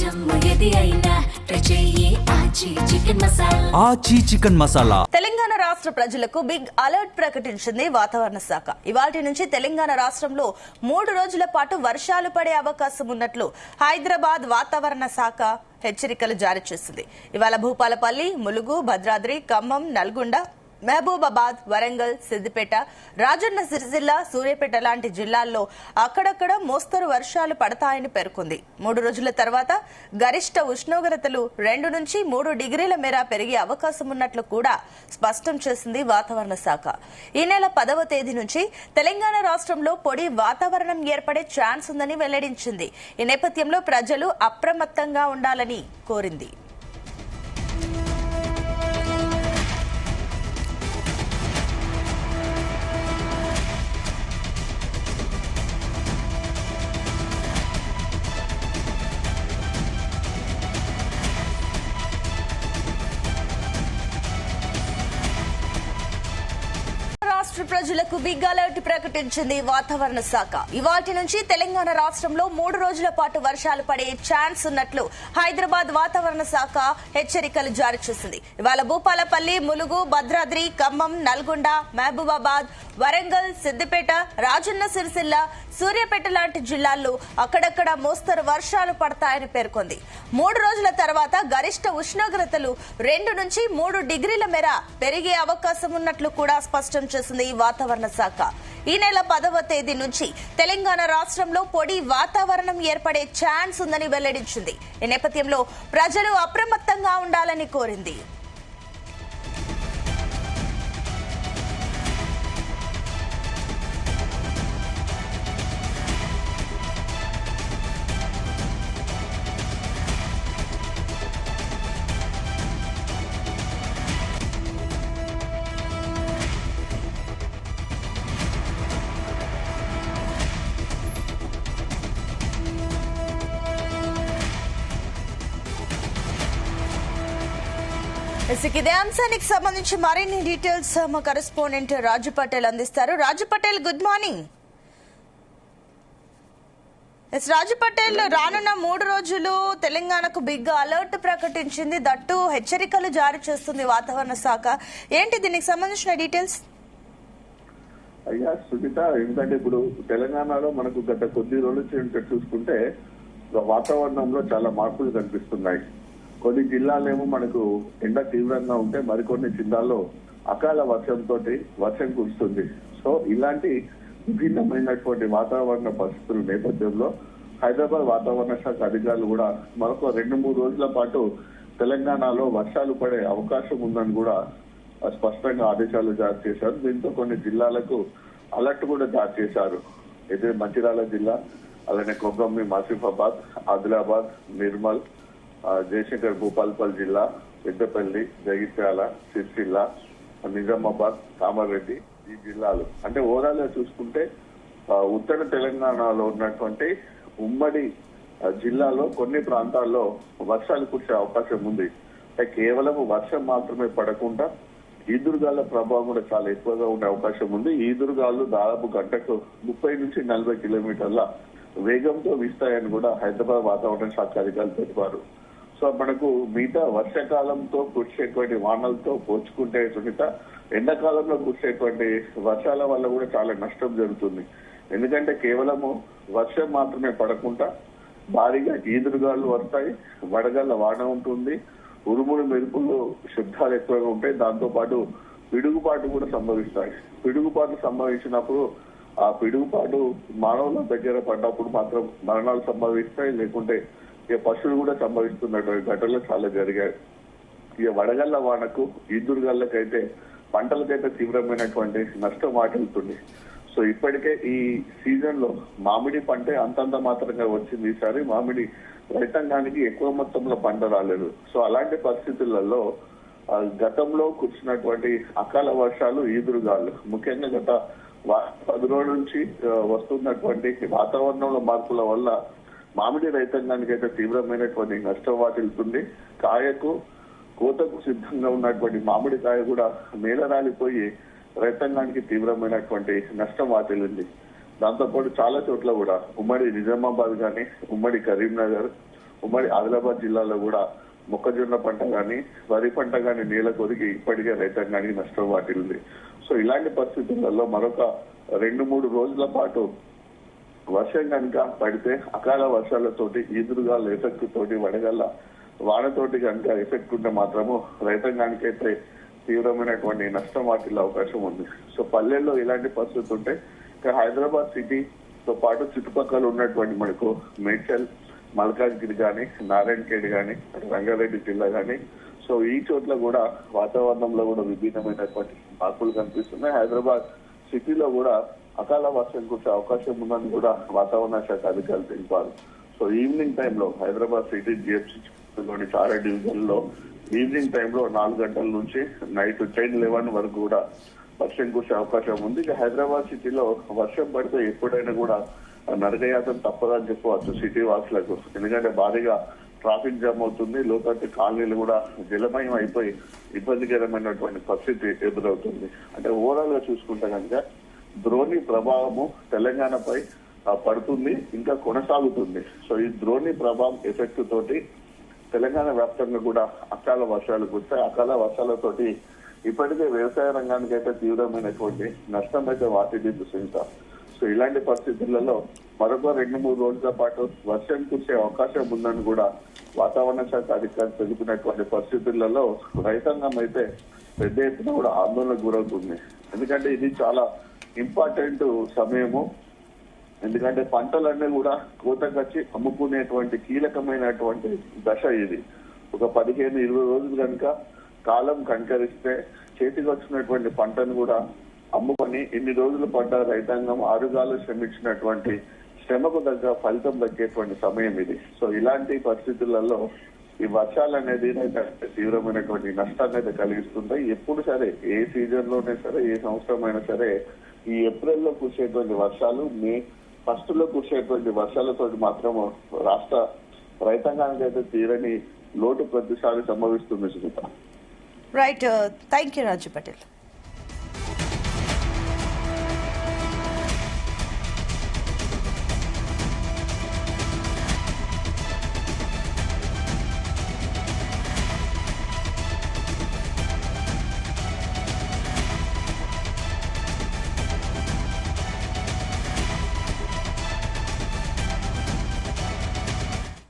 ఆచి చికెన్ మసాలా. తెలంగాణ రాష్ట్ర ప్రజలకు బిగ్ అలర్ట్ ప్రకటించింది వాతావరణ శాఖ. ఇవాల్టి నుంచి తెలంగాణ రాష్ట్రంలో 3 రోజుల పాటు వర్షాలు పడే అవకాశం ఉన్నట్లు హైదరాబాద్ వాతావరణ శాఖ హెచ్చరికలు జారీ చేసింది. ఇవాళ భూపాలపల్లి, ములుగు, భద్రాద్రి, ఖమ్మం, నల్గొండ, మహబూబాబాద్, వరంగల్, సిద్దిపేట, రాజన్న సిరిసిల్ల, సూర్యాపేట లాంటి జిల్లాల్లో అక్కడక్కడ మోస్తరు వర్షాలు పడతాయని పేర్కొంది. 3 రోజుల తర్వాత గరిష్ట ఉష్ణోగ్రతలు 2 నుంచి 3 డిగ్రీల మేర పెరిగే అవకాశం ఉన్నట్లు కూడా స్పష్టం చేసింది వాతావరణ శాఖ. ఈ నెల 10వ తేదీ నుంచి తెలంగాణ రాష్ట్రంలో పొడి వాతావరణం ఏర్పడే ఛాన్స్ ఉందని వెల్లడించింది. ఈ నేపథ్యంలో ప్రజలు అప్రమత్తంగా ఉండాలని కోరింది. రాష్ట్ర ప్రజలకు బిగ్ అలర్ట్ ప్రకటించింది వాతావరణ శాఖ. ఇవాల్టి నుంచి తెలంగాణ రాష్ట్రంలో 3 రోజుల పాటు వర్షాలు పడే ఛాన్స్ ఉన్నట్లు హైదరాబాద్ వాతావరణ శాఖ హెచ్చరికలు జారీ చేసింది. ఇవాళ భూపాలపల్లి, ములుగు, భద్రాద్రి, ఖమ్మం, నల్గొండ, మహబూబాబాద్, వరంగల్, సిద్దిపేట, రాజన్న సిరిసిల్ల, సూర్యాపేట లాంటి జిల్లాల్లో అక్కడక్కడ మోస్తరు వర్షాలు పడతాయని పేర్కొంది. 3 రోజుల తర్వాత గరిష్ట ఉష్ణోగ్రతలు 2 నుంచి 3 డిగ్రీల మేర పెరిగే అవకాశం ఉన్నట్లు కూడా స్పష్టం చేసింది వాతావరణ శాఖ. ఈ నెల 10వ తేదీ నుంచి తెలంగాణ రాష్ట్రంలో పొడి వాతావరణం ఏర్పడే ఛాన్స్ ఉందని వెల్లడించింది. ఈ నేపథ్యంలో ప్రజలు అప్రమత్తంగా ఉండాలని కోరింది. ఇదే అంశానికి సంబంధించి మరిన్ని డీటెయిల్స్ మా కరెస్పాండెంట్ రాజు పటేల్ అందిస్తారు. రాజు పటేల్, గుడ్ మార్నింగ్. రాజు పటేల్, రానున్న 3 రోజులు తెలంగాణకు బిగ్ అలర్ట్ ప్రకటించింది, దట్టు హెచ్చరికలు జారీ చేస్తుంది వాతావరణ శాఖ. ఏంటి దీనికి సంబంధించిన డీటెయిల్స్? అయ్యా సుజిత, ఎందుకంటే ఇప్పుడు తెలంగాణలో మనకు గత కొద్ది రోజుల నుంచి చూసుకుంటే వాతావరణంలో చాలా మార్పులు కనిపిస్తున్నాయి. కొన్ని జిల్లాలేమో మనకు ఎండ తీవ్రంగా ఉంటే మరికొన్ని జిల్లాల్లో అకాల వర్షంతో వర్షం కురుస్తుంది. సో ఇలాంటి విభిన్నమైనటువంటి వాతావరణ పరిస్థితుల నేపథ్యంలో హైదరాబాద్ వాతావరణ శాఖ అధికారులు కూడా మరొక 2-3 రోజుల పాటు తెలంగాణలో వర్షాలు పడే అవకాశం ఉందని కూడా స్పష్టంగా ఆదేశాలు జారీ చేశారు. దీంతో కొన్ని జిల్లాలకు అలర్ట్ కూడా జారీ చేశారు. అయితే మంచిర్యాల జిల్లా, అలానే కొగ్గంని, ఆసిఫాబాద్, ఆదిలాబాద్, నిర్మల్, జయశంకర్, భూపాలపల్లి జిల్లా, పెద్దపల్లి, జగిత్యాల, సిరిసిల్ల, నిజామాబాద్, కామారెడ్డి ఈ జిల్లాలు అంటే ఓవరాల్ గా చూసుకుంటే ఉత్తర తెలంగాణలో ఉన్నటువంటి ఉమ్మడి జిల్లాలో కొన్ని ప్రాంతాల్లో వర్షాలు కురిసే అవకాశం ఉంది. అంటే కేవలం వర్షం మాత్రమే పడకుండా ఈదురుగాల ప్రభావం కూడా చాలా ఎక్కువగా ఉండే అవకాశం ఉంది. ఈదురుగాలు దాదాపు గంటకు 30 నుంచి 40 కిలోమీటర్ల వేగంతో వీస్తాయని కూడా హైదరాబాద్ వాతావరణ శాఖ అధికారులు తెలిపారు. సో మనకు మిగతా వర్షాకాలంతో కురిసేటువంటి వానలతో పోల్చుకుంటే సునీత, ఎండాకాలంలో కురిసేటువంటి వర్షాల వల్ల కూడా చాలా నష్టం జరుగుతుంది. ఎందుకంటే కేవలము వర్షం మాత్రమే పడకుండా భారీగా ఈదురుగాలు వస్తాయి, వడగళ్ల వాన ఉంటుంది, ఉరుములు మెరుపులు శబ్దాలు ఎక్కువగా ఉంటాయి. దాంతో పాటు పిడుగుపాటు కూడా సంభవిస్తాయి. పిడుగుపాటు సంభవించినప్పుడు ఆ పిడుగుపాటు మానవుల దగ్గర పడ్డప్పుడు మాత్రం మరణాలు సంభవిస్తాయి, లేకుంటే ఇక పశువులు కూడా సంభవిస్తున్నటువంటి ఘటనలు చాలా జరిగాయి. ఇక వడగళ్ల వానకు, ఈదురుగళ్ళకైతే పంటలకైతే తీవ్రమైనటువంటి నష్టం వాటిల్లుతుంది. సో ఇప్పటికే ఈ సీజన్ లో మామిడి పంట అంతంత మాత్రంగా వచ్చింది. ఈసారి మామిడి రైతాంగానికి ఎక్కువ మొత్తంలో పంట రాలేదు. సో అలాంటి పరిస్థితులలో గతంలో కురిసినటువంటి అకాల వర్షాలు, ఈదురుగాలు, ముఖ్యంగా గత 10 రోజుల నుంచి వస్తున్నటువంటి వాతావరణంలో మార్పుల వల్ల మామిడి రైతాంగానికి అయితే తీవ్రమైనటువంటి నష్టం వాటిల్లుతుంది. కాయకు, కోతకు సిద్ధంగా ఉన్నటువంటి మామిడికాయ కూడా నేల రాలిపోయి రైతాంగానికి తీవ్రమైనటువంటి నష్టం వాటిల్లింది. దాంతోపాటు చాలా చోట్ల కూడా ఉమ్మడి నిజామాబాద్ గాని, ఉమ్మడి కరీంనగర్, ఉమ్మడి ఆదిలాబాద్ జిల్లాలో కూడా మొక్కజొన్న పంట గాని వరి పంట గాని నీళ్ళ కొరిగి ఇప్పటికే రైతాంగానికి నష్టం వాటిల్లింది. సో ఇలాంటి పరిస్థితులలో మరొక 2-3 రోజుల పాటు వర్షం కనుక పడితే అకాల వర్షాలతోటి ఈదురుగాల ఎఫెక్ట్ తోటి వడగల్ల వానతోటి కనుక ఎఫెక్ట్ ఉంటే మాత్రము రైతాంగానికి అయితే తీవ్రమైనటువంటి నష్టం వాటిల్లే అవకాశం ఉంది. సో పల్లెల్లో ఇలాంటి పరిస్థితి ఉంటే ఇక హైదరాబాద్ సిటీతో పాటు చుట్టుపక్కల ఉన్నటువంటి మనకు మేడ్చల్, మల్కాజ్గిరి గాని, నారాయణఖేడ్ గాని, రంగారెడ్డి జిల్లా గాని, సో ఈ చోట్ల కూడా వాతావరణంలో కూడా విభిన్నమైనటువంటి మార్పులు కనిపిస్తున్నాయి. హైదరాబాద్ సిటీలో కూడా అకాల వర్షం కురిసే అవకాశం ఉందని కూడా వాతావరణ శాఖ అధికారులు తెలిపారు. సో ఈవినింగ్ టైంలో హైదరాబాద్ సిటీ జిహెచ్లోని చాలా డివిజన్లో ఈవినింగ్ టైంలో 4 గంటల నుంచి నైట్ 10-11 వరకు కూడా వర్షం కురిసే అవకాశం ఉంది. ఇక హైదరాబాద్ సిటీలో వర్షం పడితే ఎప్పుడైనా కూడా నరకయాత్ర తప్పదని చెప్పవచ్చు సిటీ వాసులకు. ఎందుకంటే భారీగా ట్రాఫిక్ జామ్ అవుతుంది, లోతట్టు కాలనీలు కూడా జలమయం అయిపోయి ఇబ్బందికరమైనటువంటి పరిస్థితి ఎదురవుతుంది. అంటే ఓవరాల్ గా చూసుకుంటే కనుక ద్రోణి ప్రభావము తెలంగాణపై పడుతుంది, ఇంకా కొనసాగుతుంది. సో ఈ ద్రోణి ప్రభావం ఎఫెక్ట్ తోటి తెలంగాణ వ్యాప్తంగా కూడా అకాల వర్షాలు కురిస్తాయి. అకాల వర్షాలతోటి ఇప్పటికే వ్యవసాయ రంగానికి అయితే తీవ్రమైనటువంటి నష్టం అయితే వాటిల్లింది సునీత. సో ఇలాంటి పరిస్థితులలో మరొక 2-3 రోజుల పాటు వర్షం కురిసే అవకాశం ఉందని కూడా వాతావరణ శాఖ అధికారులు తెలిపినటువంటి పరిస్థితులలో రైతాంగం అయితే పెద్ద ఎత్తున కూడా ఆందోళనకు గురవుతుంది. ఎందుకంటే ఇది చాలా ఇంపార్టెంట్ సమయము. ఎందుకంటే పంటలన్నీ కూడా కోతకొచ్చి అమ్ముకునేటువంటి కీలకమైనటువంటి దశ ఇది. ఒక 15-20 రోజులు కనుక కాలం కనికరిస్తే చేతికి వచ్చినటువంటి పంటను కూడా అమ్ముకొని ఇన్ని రోజులు పడ్డ రైతాంగం ఆరుగాలు శ్రమించినటువంటి శ్రమకు తగ్గ ఫలితం దక్కేటువంటి సమయం ఇది. సో ఇలాంటి పరిస్థితులలో ఈ వర్షాలు అనేది తీవ్రమైనటువంటి నష్టాన్ని అయితే కలిగిస్తుంటాయి. ఎప్పుడు సరే, ఏ సీజన్ లోనే సరే, ఏ సంవత్సరం అయినా సరే, ఈ ఏప్రిల్లో కురిసేటువంటి వర్షాలు, మే ఫస్ట్ లో కురిసేటువంటి వర్షాలతో మాత్రం రాష్ట్ర రైతాంగానికి అయితే తీరని లోటు ప్రతిసారి సంభవిస్తుంది Sunita. Right, thank you Raju Patel.